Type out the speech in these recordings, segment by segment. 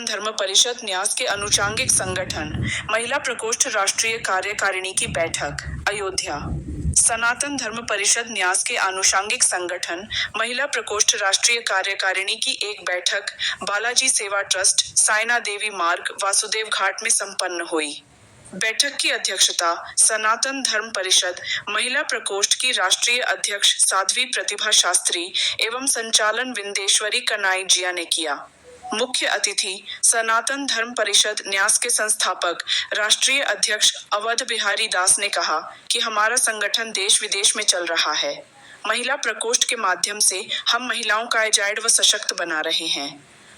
सनातन धर्म परिषद न्यास के अनुषंगिक संगठन महिला प्रकोष्ठ राष्ट्रीय कार्यकारिणी की बैठक अयोध्या। सनातन धर्म परिषद न्यास के आनुषंगिक संगठन महिला प्रकोष्ठ राष्ट्रीय कार्यकारिणी की एक बैठक बालाजी सेवा ट्रस्ट, सायना देवी मार्ग, वासुदेव घाट में संपन्न हुई। बैठक की अध्यक्षता सनातन धर्म परिषद महिला प्रकोष्ठ की राष्ट्रीय अध्यक्ष साध्वी प्रतिभा शास्त्री एवं संचालन विंदेश्वरी कनाई जिया ने किया। मुख्य अतिथि सनातन धर्म परिषद न्यास के संस्थापक राष्ट्रीय अध्यक्ष अवध बिहारी दास ने कहा कि हमारा संगठन देश विदेश में चल रहा है। महिला प्रकोष्ठ के माध्यम से हम महिलाओं का एजाइड व सशक्त बना रहे हैं।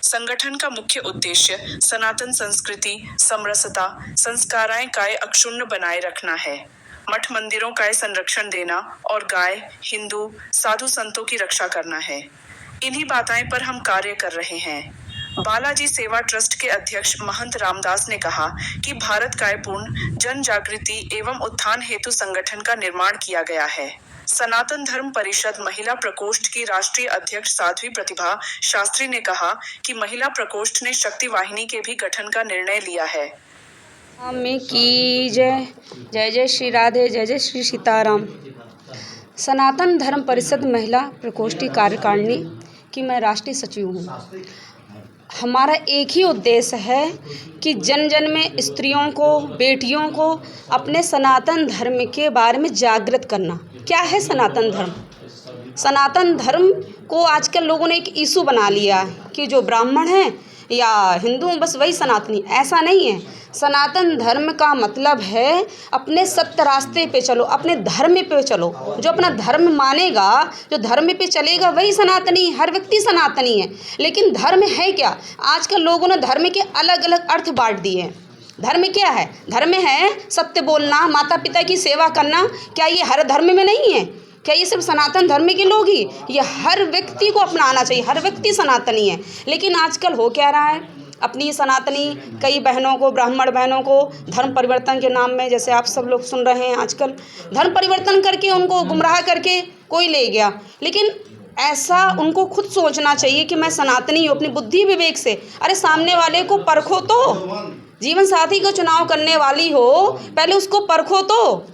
संगठन का मुख्य उद्देश्य सनातन संस्कृति, समरसता, संस्काराएं काय अक्षुण्ण बनाए रखना है। मठ मंदिरों का संरक्षण देना और गाय, हिंदू, साधु संतों की रक्षा करना है। इन्हीं बातों पर हम कार्य कर रहे हैं। बालाजी सेवा ट्रस्ट के अध्यक्ष महंत रामदास ने कहा कि भारत काय पूर्ण जन जागृति एवं उत्थान हेतु संगठन का निर्माण किया गया है। सनातन धर्म परिषद महिला प्रकोष्ठ की राष्ट्रीय अध्यक्ष साध्वी प्रतिभा शास्त्री ने कहा कि महिला प्रकोष्ठ ने शक्ति वाहिनी के भी गठन का निर्णय लिया है। में की जय जय जय श्री राधे, जय जय श्री सीताराम। सनातन धर्म परिषद महिला प्रकोष्ठ की कार्यकारिणी की मैं राष्ट्रीय सचिव हूँ। हमारा एक ही उद्देश्य है कि जन जन में स्त्रियों को, बेटियों को अपने सनातन धर्म के बारे में जागृत करना। क्या है सनातन धर्म? सनातन धर्म को आजकल लोगों ने एक इशू बना लिया है कि जो ब्राह्मण हैं या हिंदू बस वही सनातनी। ऐसा नहीं है। सनातन धर्म का मतलब है अपने सत्य रास्ते पे चलो, अपने धर्म पे चलो। जो अपना धर्म मानेगा, जो धर्म पे चलेगा वही सनातनी। हर व्यक्ति सनातनी है। लेकिन धर्म है क्या? आजकल लोगों ने धर्म के अलग अलग अर्थ बांट दिए हैं। धर्म क्या है? धर्म है सत्य बोलना, माता पिता की सेवा करना। क्या ये हर धर्म में नहीं है? क्या ये सिर्फ सनातन धर्म के लोग ही? ये हर व्यक्ति को अपनाना चाहिए। हर व्यक्ति सनातनी है। लेकिन आजकल हो क्या रहा है? अपनी सनातनी कई बहनों को, ब्राह्मण बहनों को धर्म परिवर्तन के नाम में, जैसे आप सब लोग सुन रहे हैं, आजकल धर्म परिवर्तन करके उनको गुमराह करके कोई ले गया। लेकिन ऐसा उनको खुद सोचना चाहिए कि मैं सनातनी हूँ, अपनी बुद्धि विवेक से। अरे सामने वाले को परखो तो। जीवन साथी का चुनाव करने वाली हो, पहले उसको परखो तो।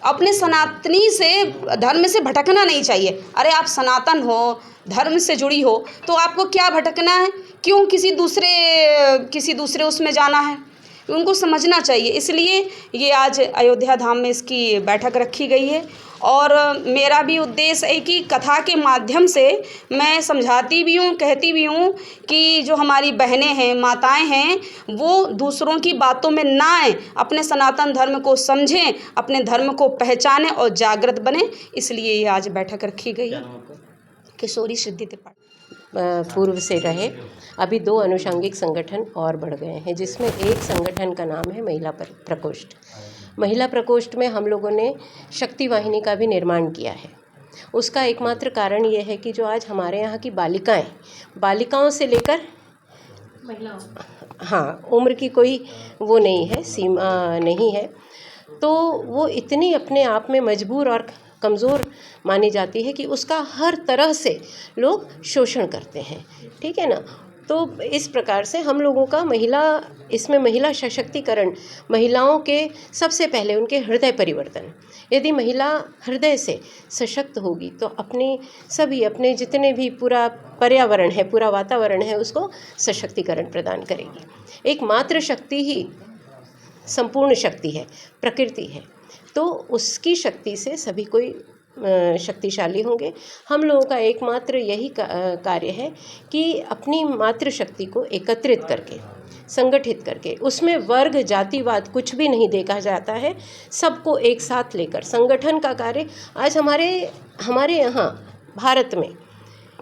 अपने सनातनी से, धर्म से भटकना नहीं चाहिए। अरे आप सनातन हो, धर्म से जुड़ी हो, तो आपको क्या भटकना है? क्यों किसी दूसरे उसमें जाना है? उनको समझना चाहिए। इसलिए ये आज अयोध्या धाम में इसकी बैठक रखी गई है। और मेरा भी उद्देश्य है कि कथा के माध्यम से मैं समझाती भी हूँ, कहती भी हूँ कि जो हमारी बहनें हैं, माताएं हैं, वो दूसरों की बातों में ना आए, अपने सनातन धर्म को समझें, अपने धर्म को पहचानें और जागृत बने। इसलिए ये आज बैठक रखी गई है। किशोरी सिद्धि त्रिपाठी पूर्व से रहे, अभी 2 अनुषंगिक संगठन और बढ़ गए हैं, जिसमें एक संगठन का नाम है महिला प्रकोष्ठ। महिला प्रकोष्ठ में हम लोगों ने शक्ति वाहिनी का भी निर्माण किया है। उसका एकमात्र कारण ये है कि जो आज हमारे यहाँ की बालिकाओं से लेकर महिलाओं, हाँ, उम्र की कोई वो नहीं है, सीमा नहीं है, तो वो इतनी अपने आप में मजबूर और कमज़ोर मानी जाती है कि उसका हर तरह से लोग शोषण करते हैं। ठीक है ना? तो इस प्रकार से हम लोगों का इसमें महिला सशक्तिकरण, महिलाओं के सबसे पहले उनके हृदय परिवर्तन। यदि महिला हृदय से सशक्त होगी तो अपने जितने भी पूरा पर्यावरण है, पूरा वातावरण है, उसको सशक्तिकरण प्रदान करेगी। एकमात्र शक्ति ही संपूर्ण शक्ति है, प्रकृति है। तो उसकी शक्ति से सभी कोई शक्तिशाली होंगे। हम लोगों का एकमात्र यही कार्य है कि अपनी मातृशक्ति को एकत्रित करके, संगठित करके, उसमें वर्ग जातिवाद कुछ भी नहीं देखा जाता है, सबको एक साथ लेकर संगठन का कार्य। आज हमारे यहाँ भारत में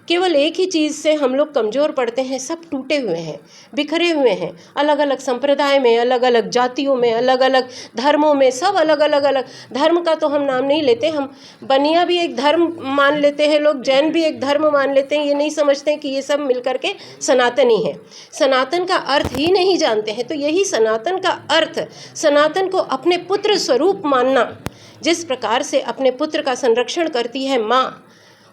केवल एक ही चीज़ से हम लोग कमज़ोर पड़ते हैं। सब टूटे हुए हैं, बिखरे हुए हैं, अलग अलग संप्रदाय में, अलग अलग जातियों में, अलग अलग धर्मों में, सब अलग अलग धर्म का तो हम नाम नहीं लेते। हम बनिया भी एक धर्म मान लेते हैं, लोग जैन भी एक धर्म मान लेते हैं। ये नहीं समझते कि ये सब मिलकर के सनातनी है। सनातन का अर्थ ही नहीं जानते हैं। तो यही सनातन का अर्थ, सनातन को अपने पुत्र स्वरूप मानना। जिस प्रकार से अपने पुत्र का संरक्षण करती है माँ,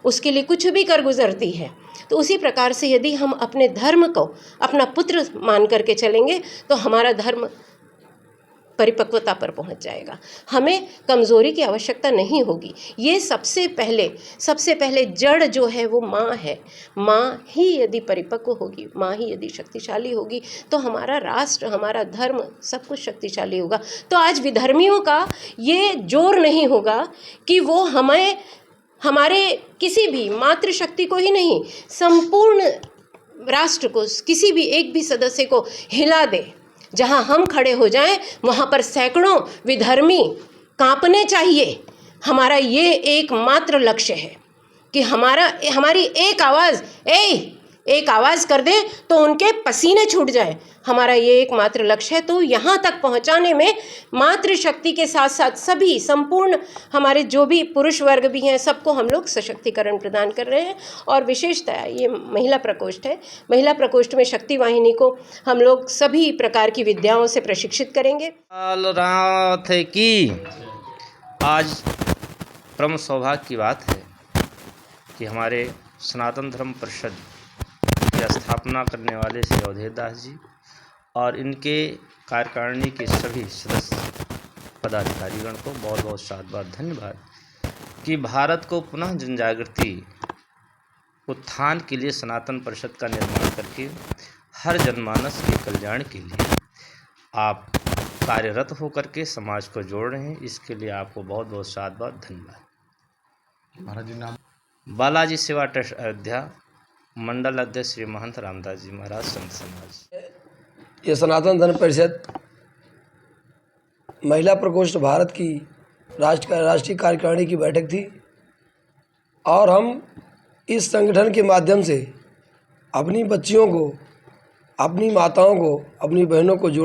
उसके लिए कुछ भी कर गुजरती है, तो उसी प्रकार से यदि हम अपने धर्म को अपना पुत्र मान करके चलेंगे तो हमारा धर्म परिपक्वता पर पहुंच जाएगा, हमें कमज़ोरी की आवश्यकता नहीं होगी। ये सबसे पहले जड़ जो है वो माँ है। माँ ही यदि परिपक्व होगी, माँ ही यदि शक्तिशाली होगी तो हमारा राष्ट्र, हमारा धर्म सब कुछ शक्तिशाली होगा। तो आज विधर्मियों का ये जोर नहीं होगा कि वो हमें, हमारे किसी भी मातृशक्ति को ही नहीं, संपूर्ण राष्ट्र को, किसी भी एक भी सदस्य को हिला दे। जहां हम खड़े हो जाएं वहां पर सैकड़ों विधर्मी कांपने चाहिए। हमारा ये एकमात्र लक्ष्य है कि हमारी एक आवाज़ कर दें तो उनके पसीने छूट जाए। हमारा ये एकमात्र लक्ष्य है। तो यहाँ तक पहुँचाने में मातृशक्ति के साथ साथ सभी संपूर्ण हमारे जो भी पुरुष वर्ग भी हैं सबको हम लोग सशक्तिकरण प्रदान कर रहे हैं। और विशेषतः ये महिला प्रकोष्ठ है। महिला प्रकोष्ठ में शक्ति वाहिनी को हम लोग सभी प्रकार की विद्याओं से प्रशिक्षित करेंगे। रात है कि आज परम सौभाग्य की बात है कि हमारे सनातन धर्म परिषद की स्थापना करने वाले श्री अवधेश दास जी और इनके कार्यकारिणी के सभी सदस्य पदाधिकारीगण को बहुत बहुत साधुवाद धन्यवाद कि भारत को पुनः जनजागृति उत्थान के लिए सनातन परिषद का निर्माण करके हर जनमानस के कल्याण के लिए आप कार्यरत होकर के समाज को जोड़ रहे हैं। इसके लिए आपको बहुत बहुत साधुवाद धन्यवाद। महाराज जी नाम? बालाजी सेवा ट्रस्ट अयोध्या, मंडल अध्यक्ष श्री महंत रामदास जी महाराज संत समाज। ये सनातन धर्म परिषद महिला प्रकोष्ठ भारत की राष्ट्रीय कार्यकारिणी की बैठक थी और हम इस संगठन के माध्यम से अपनी बच्चियों को, अपनी माताओं को, अपनी बहनों को जोड़